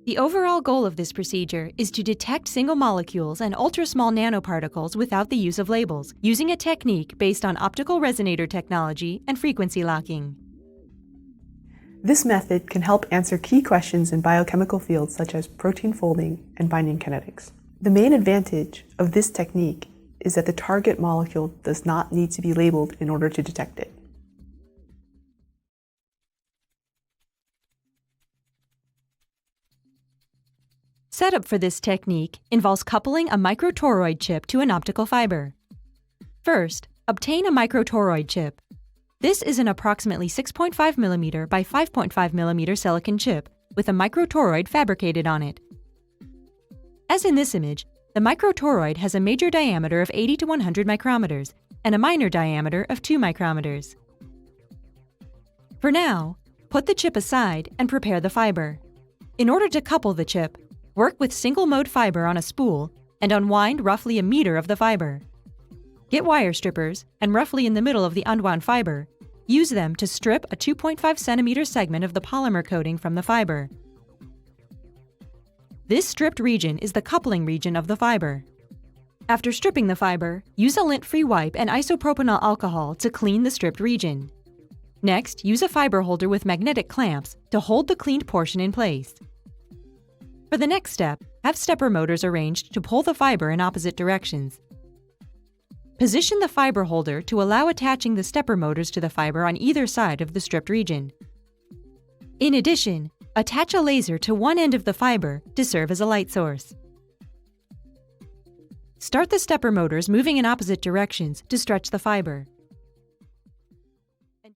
The overall goal of this procedure is to detect single molecules and ultra-small nanoparticles without the use of labels, using a technique based on optical resonator technology and frequency locking. This method can help answer key questions in biochemical fields such as protein folding and binding kinetics. The main advantage of this technique is that the target molecule does not need to be labeled in order to detect it. Setup for this technique involves coupling a microtoroid chip to an optical fiber. First, obtain a microtoroid chip. This is an approximately 6.5 mm by 5.5 mm silicon chip with a microtoroid fabricated on it. As in this image, the microtoroid has a major diameter of 80 to 100 micrometers and a minor diameter of 2 micrometers. For now, put the chip aside and prepare the fiber. In order to couple the chip, work with single-mode fiber on a spool and unwind roughly a meter of the fiber. Get wire strippers, and roughly in the middle of the unwound fiber, use them to strip a 2.5 centimeter segment of the polymer coating from the fiber. This stripped region is the coupling region of the fiber. After stripping the fiber, use a lint-free wipe and isopropanol alcohol to clean the stripped region. Next, use a fiber holder with magnetic clamps to hold the cleaned portion in place. For the next step, have stepper motors arranged to pull the fiber in opposite directions. Position the fiber holder to allow attaching the stepper motors to the fiber on either side of the stripped region. In addition, attach a laser to one end of the fiber to serve as a light source. Start the stepper motors moving in opposite directions to stretch the fiber.